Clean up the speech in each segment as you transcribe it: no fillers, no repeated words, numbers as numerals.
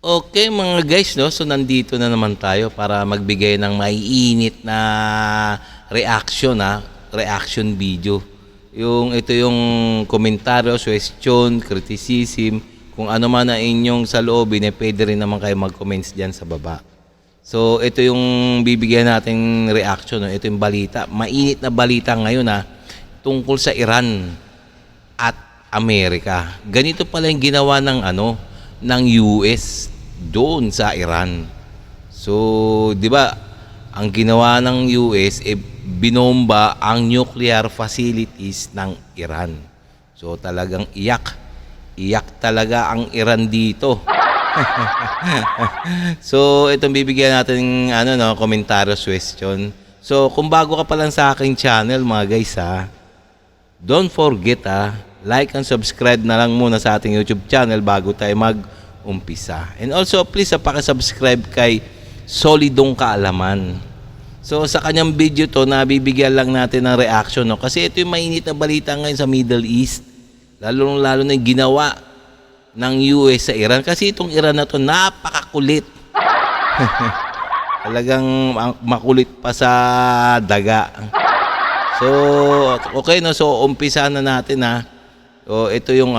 Okay mga guys, no? So nandito na naman tayo para magbigay ng maiinit na reaction, reaction video. Ito yung komentaryo, suggestion, criticism, kung ano man ang inyong saloobin, pwede rin naman kayo mag-comments diyan sa baba. So ito yung bibigyan nating reaction, no? Ito yung balita, mainit na balita ngayon tungkol sa Iran at Amerika. Ganito pala yung ginawa ng US doon sa Iran. So, 'di ba, ang ginawa ng US binomba ang nuclear facilities ng Iran. So, talagang iyak talaga ang Iran dito. So, itong bibigyan natin komentaryo, question. So, kung bago ka pa lang sa aking channel, mga guys, don't forget like and subscribe na lang muna sa ating YouTube channel bago tayo mag-umpisa. And also, please paki-subscribe kay Solidong Kaalaman. So, sa kanyang video to, nabibigyan lang natin ng reaction, no? Kasi ito yung mainit na balita ngayon sa Middle East. Lalo na yung ginawa ng US sa Iran. Kasi itong Iran na to, napakakulit. Talagang makulit pa sa daga. So, okay, no? So, umpisa na natin, So, ito yung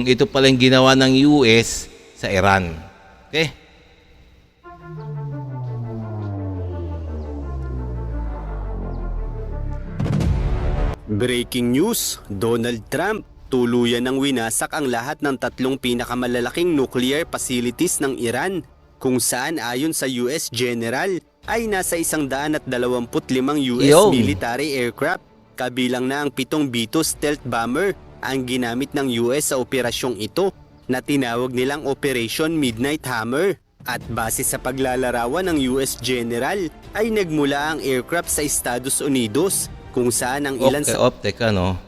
ito pala yung ginawa ng US sa Iran. Okay? Breaking news, Donald Trump tuluyan ng winasak ang lahat ng tatlong pinakamalalaking nuclear facilities ng Iran, kung saan ayon sa US General ay nasa 125 US military aircraft, kabilang na ang 7 B-2 stealth bomber ang ginamit ng US sa operasyong ito na tinawag nilang Operation Midnight Hammer. At base sa paglalarawan ng US General ay nagmula ang aircraft sa Estados Unidos, kung saan ang ilan Teka, no?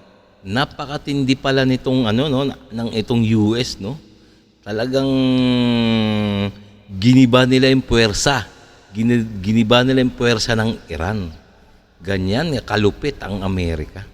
Napakatindi pala nitong ng itong US, no? Talagang giniba nila yung puwersa. Giniba nila yung puwersa ng Iran. Ganyan kalupit ang Amerika.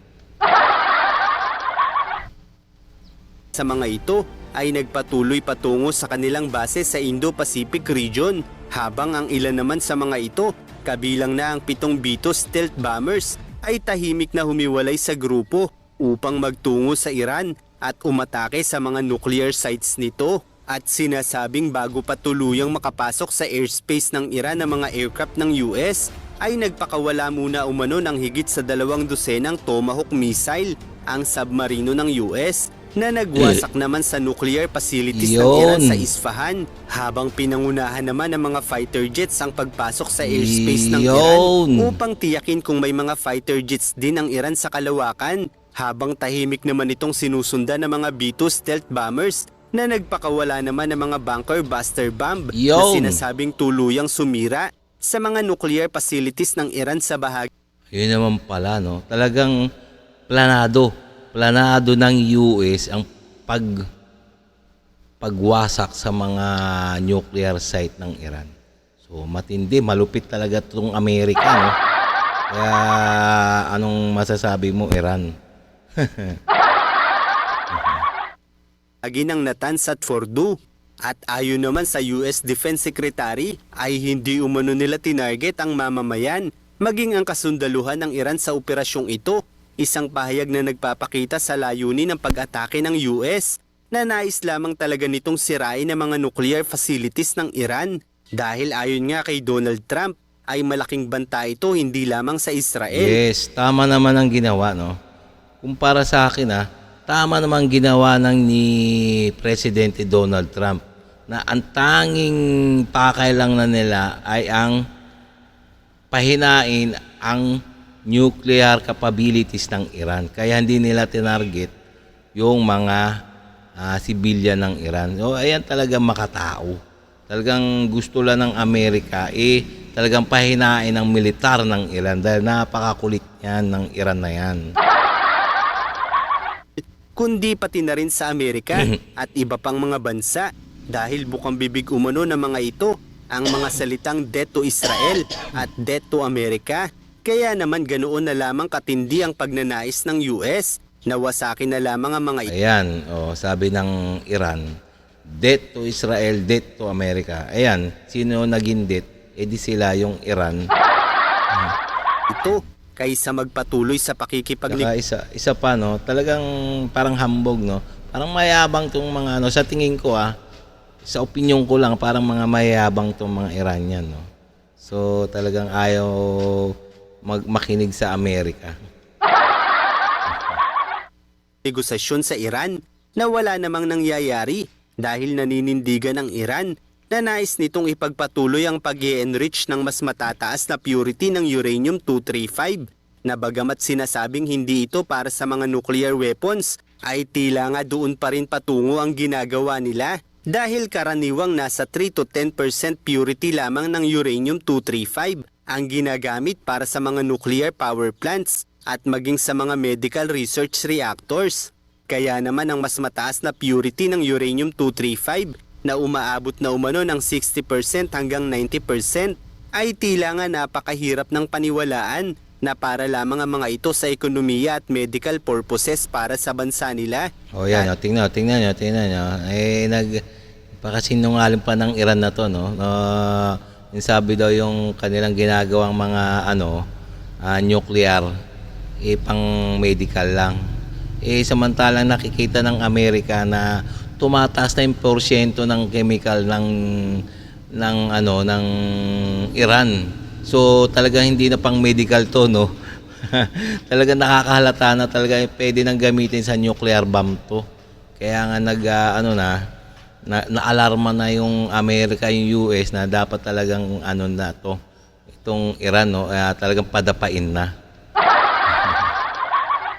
Sa mga ito ay nagpatuloy patungo sa kanilang base sa Indo-Pacific region, habang ang ilan naman sa mga ito, kabilang na ang 7 B-2 stealth bombers, ay tahimik na humiwalay sa grupo upang magtungo sa Iran at umatake sa mga nuclear sites nito. At sinasabing bago pa tuluyang makapasok sa airspace ng Iran ang mga aircraft ng US, ay nagpakawala muna umano ng higit sa 200 Tomahawk missile ang submarino ng US na nagwasak naman sa nuclear facilities ng Iran sa Isfahan, habang pinangunahan naman ng mga fighter jets ang pagpasok sa airspace ng Iran upang tiyakin kung may mga fighter jets din ang Iran sa kalawakan, habang tahimik naman itong sinusundan ng mga B-2 stealth bombers na nagpakawala naman ng mga bunker buster bomb na sinasabing tuluyang sumira sa mga nuclear facilities ng Iran sa bahagi. Yun naman pala, no? Talagang planado ng US ang pagwasak sa mga nuclear site ng Iran. So matindi, malupit talaga itong Amerika, no? Kaya anong masasabi mo, Iran? Ng Natanz at Fordow. At ayon naman sa US Defense Secretary ay hindi umano nila tinarget ang mamamayan maging ang kasundaluhan ng Iran sa operasyong ito, isang pahayag na nagpapakita sa layunin ng pag-atake ng US na nais lamang talaga nitong sirain ang mga nuclear facilities ng Iran, dahil ayon nga kay Donald Trump ay malaking banta ito hindi lamang sa Israel. Yes, tama naman ang ginawa, no? Kumpara sa akin, tama naman ginawa ni Presidente Donald Trump na ang tanging pakay lang na nila ay ang pahinain ang nuclear capabilities ng Iran. Kaya hindi nila tinarget yung mga civilian ng Iran. So ayan talaga makatao. Talagang gusto lang ng Amerika talagang pahinain ang militar ng Iran dahil napakakulit yan ng Iran na yan. Kundi pati na rin sa Amerika at iba pang mga bansa, dahil bukang bibig umano ng mga ito ang mga salitang death to Israel at death to America. Kaya naman ganoon na lamang katindi ang pagnanais ng US na wasakin na lamang ang mga ito. Ayan, sabi ng Iran, debt to Israel, debt to America. Ayan, sino naging debt? Eh di sila yung Iran. Ito kaysa magpatuloy sa Saka isa pa no, talagang parang hambog no. Parang mayabang tong mga ano sa tingin ko sa opinion ko lang parang mga mayabang tong mga Iranian no. So talagang ayaw makinig sa Amerika. negosasyon sa Iran na wala namang nangyayari dahil naninindigan ng Iran na nais nitong ipagpatuloy ang pag-i-enrich ng mas matataas na purity ng uranium-235 na bagamat sinasabing hindi ito para sa mga nuclear weapons ay tila nga doon pa rin patungo ang ginagawa nila dahil karaniwang nasa 3 to 10% purity lamang ng uranium-235 ang ginagamit para sa mga nuclear power plants at maging sa mga medical research reactors. Kaya naman ang mas mataas na purity ng uranium-235 na umaabot na umano ng 60% hanggang 90% ay tila nga napakahirap ng paniwalaan na para lamang ang mga ito sa ekonomiya at medical purposes para sa bansa nila. O yan, tingnan nyo. Pakasinungaling pa ng Iran na to, no? Yung sabi daw yung kanilang ginagawang mga nuclear, pang medical lang. Samantalang nakikita ng Amerika na tumataas na yung porsyento ng chemical ng Iran. So talaga hindi na pang medical to, no. Talaga nakakahalata na talaga pwede nang gamitin sa nuclear bomb to. Kaya nga naalarma na yung Amerika, yung US na dapat talagang itong Iran, no, talagang padapain na.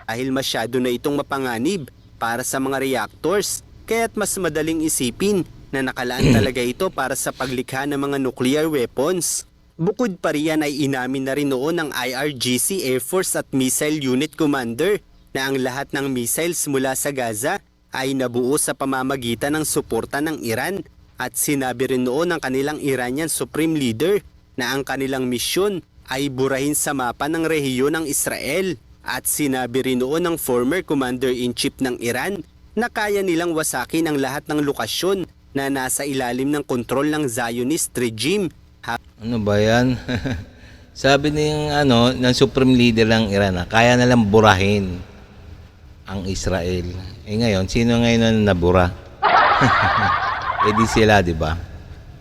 Dahil masyado na itong mapanganib para sa mga reactors, kaya't mas madaling isipin na nakalaan talaga ito para sa paglikha ng mga nuclear weapons. Bukod pa riyan ay inamin na rin noon ng IRGC Air Force at Missile Unit Commander na ang lahat ng missiles mula sa Gaza ay nabuo sa pamamagitan ng suporta ng Iran at sinabi rin noon ng kanilang Iranian Supreme Leader na ang kanilang misyon ay burahin sa mapa ng rehiyon ng Israel. At sinabi rin noon ng former Commander-in-Chief ng Iran na kaya nilang wasakin ang lahat ng lokasyon na nasa ilalim ng kontrol ng Zionist regime. Ano ba yan? Sabi ng Supreme Leader ng Iran, kaya nalang burahin ang Israel. Ngayon, sino ngayon ang nabura? Di sila, di ba?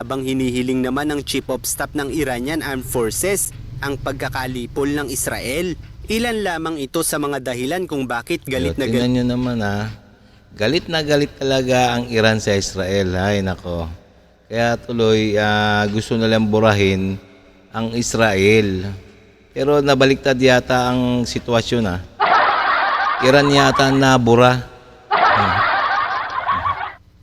Habang hinihiling naman ng Chief of Staff ng Iranian Armed Forces ang pagkakalipol ng Israel. Ilan lamang ito sa mga dahilan kung bakit galit na galit. Tingnan nyo naman galit na galit talaga ang Iran sa Israel. Ay nako. Kaya tuloy gusto nilang burahin ang Israel. Pero nabaliktad yata ang sitwasyon Iran yata nabura.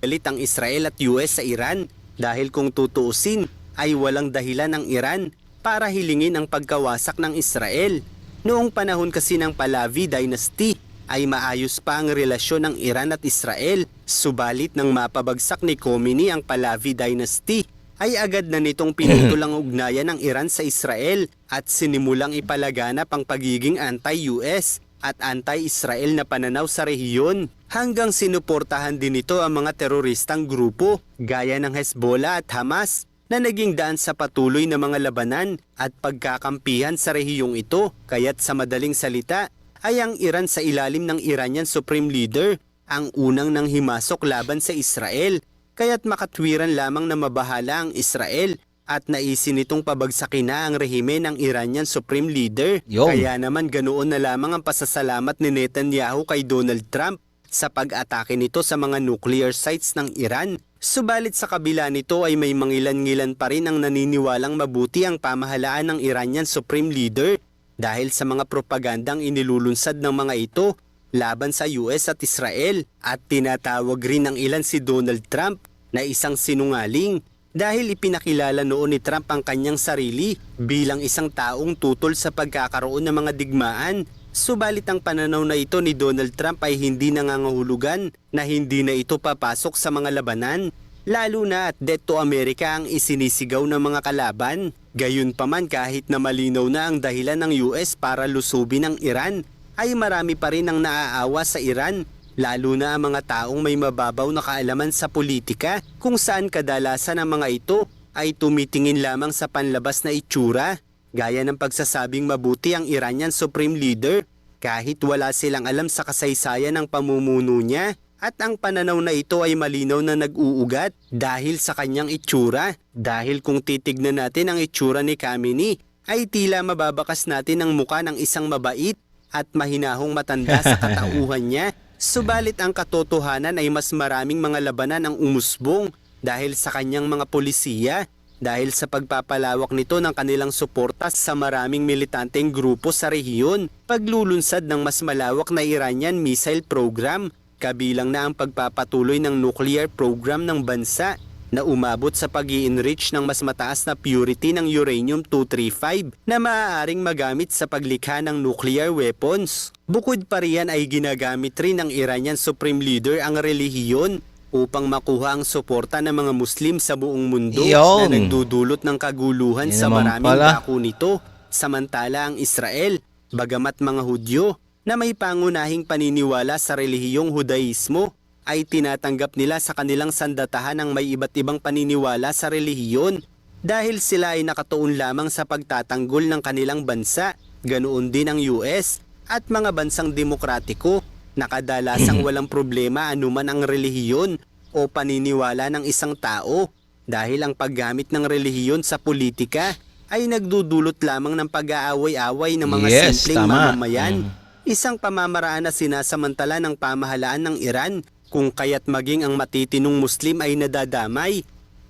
Galit ang Israel at US sa Iran dahil kung tutuusin ay walang dahilan ng Iran para hilingin ang pagkawasak ng Israel. Noong panahon kasi ng Pahlavi Dynasty ay maayos pa ang relasyon ng Iran at Israel. Subalit nang mapabagsak ni Khomeini ang Pahlavi Dynasty ay agad na nitong pinutol ang ugnayan ng Iran sa Israel at sinimulang ipalaganap ang pagiging anti-US at anti-Israel na pananaw sa rehiyon hanggang sinuportahan din nito ang mga teroristang grupo gaya ng Hezbollah at Hamas na naging daan sa patuloy na mga labanan at pagkakampihan sa rehiyong ito. Kaya't sa madaling salita ay ang Iran sa ilalim ng Iranian Supreme Leader ang unang nang himasok laban sa Israel. Kaya't makatwiran lamang na mabahala ang Israel at naisin nitong pabagsakin na ang rehime ng Iranian Supreme Leader. Kaya naman ganoon na lamang ang pasasalamat ni Netanyahu kay Donald Trump sa pag-atake nito sa mga nuclear sites ng Iran. Subalit sa kabila nito ay may mangilan-ngilan pa rin ang naniniwalang mabuti ang pamahalaan ng Iranian Supreme Leader dahil sa mga propagandang inilulunsad ng mga ito laban sa US at Israel at tinatawag rin ng ilan si Donald Trump na isang sinungaling dahil ipinakilala noon ni Trump ang kanyang sarili bilang isang taong tutol sa pagkakaroon ng mga digmaan. Subalit ang pananaw na ito ni Donald Trump ay hindi nangangahulugan na hindi na ito papasok sa mga labanan, lalo na at debt to America ang isinisigaw ng mga kalaban. Gayunpaman kahit na malinaw na ang dahilan ng US para lusubin ang Iran, ay marami pa rin ang naaawa sa Iran Lalo na ang mga taong may mababaw na kaalaman sa politika, kung saan kadalasan ang mga ito ay tumitingin lamang sa panlabas na itsura, gaya ng pagsasabing mabuti ang Iranian Supreme Leader kahit wala silang alam sa kasaysayan ng pamumuno niya, at ang pananaw na ito ay malinaw na nag-uugat dahil sa kanyang itsura. Dahil kung titignan natin ang itsura ni Khamenei, ay tila mababakas natin ang muka ng isang mabait at mahinahong matanda sa katauhan niya. Subalit ang katotohanan ay mas maraming mga labanan ang umusbong dahil sa kanyang mga polisiya, dahil sa pagpapalawak nito ng kanilang suporta sa maraming militanteng grupo sa rehiyon, paglulunsad ng mas malawak na Iranian missile program, kabilang na ang pagpapatuloy ng nuclear program ng bansa na umabot sa pag-i-enrich ng mas mataas na purity ng uranium-235 na maaaring magamit sa paglikha ng nuclear weapons. Bukod pa riyan ay ginagamit rin ng Iranian Supreme Leader ang relihiyon upang makuha ang suporta ng mga Muslim sa buong mundo na nagdudulot ng kaguluhan sa maraming dako nito. Samantala ang Israel, bagamat mga Hudyo na may pangunahing paniniwala sa relihiyong Hudaismo, ay tinatanggap nila sa kanilang sandatahan ang may iba't ibang paniniwala sa relihiyon dahil sila ay nakatuon lamang sa pagtatanggol ng kanilang bansa. Ganoon din ang US at mga bansang demokratiko na kadalasang walang problema anuman ang relihiyon o paniniwala ng isang tao, dahil ang paggamit ng relihiyon sa politika ay nagdudulot lamang ng pag-aaway-away ng mga simpleng mamamayan. Isang pamamaraan na sinasamantala ng pamahalaan ng Iran, kung kaya't maging ang matitinong Muslim ay nadadamay.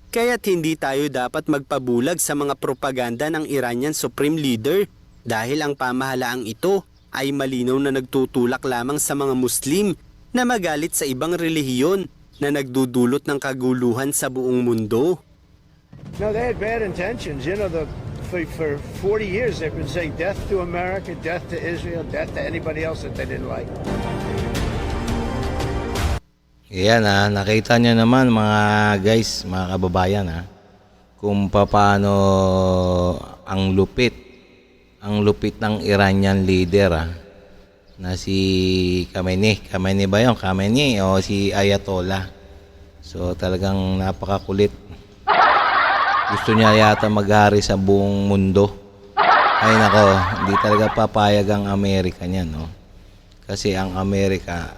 Kaya't hindi tayo dapat magpabulag sa mga propaganda ng Iranian Supreme Leader, dahil ang pamahalaang ito ay malinaw na nagtutulak lamang sa mga Muslim na magalit sa ibang relihiyon na nagdudulot ng kaguluhan sa buong mundo. No, they had bad intentions. You know, for 40 years they've been saying death to America, death to Israel, death to anybody else that they didn't like. Yan nakita nyo naman mga guys, mga kababayan kung paano ang lupit ng Iranian leader na si Khamenei ba yun? Khamenei o si Ayatollah. So talagang napakakulit. Gusto niya yata maghari sa buong mundo. Ay nako, hindi talaga papayag ang Amerika niyan, no? Kasi ang Amerika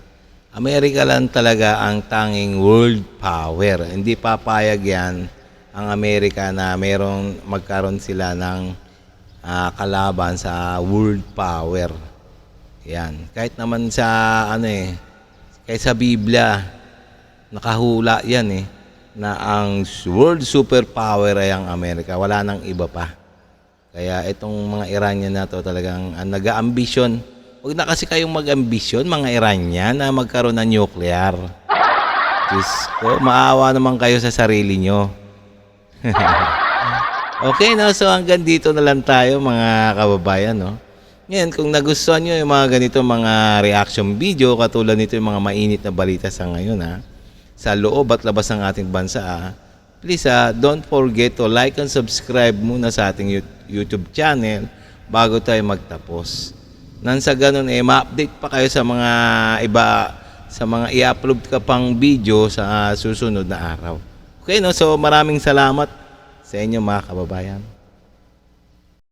lang talaga ang tanging world power. Hindi papayag yan ang Amerika na magkaroon sila ng kalaban sa world power. Yan. Kahit naman sa kahit sa Biblia nakahula yan na ang world superpower ay ang Amerika. Wala nang iba pa. Kaya itong mga Iranian na to talagang nag-aambisyon. Huwag na kasi kayong mag-ambisyon mga Iranian na magkaroon ng nuclear. Diyos ko, maawa naman kayo sa sarili nyo. Okay, no? So hanggang dito na lang tayo mga kababayan, no? Ngayon, kung nagustuhan nyo yung mga ganito mga reaction video, katulad nito yung mga mainit na balita sa ngayon, sa loob at labas ng ating bansa, please, don't forget to like and subscribe muna sa ating YouTube channel bago tayo magtapos. Nang sa ganun, ma-update pa kayo sa mga iba, sa mga i-upload ka pang video sa susunod na araw. Okay, no? So maraming salamat sa inyo mga kababayan.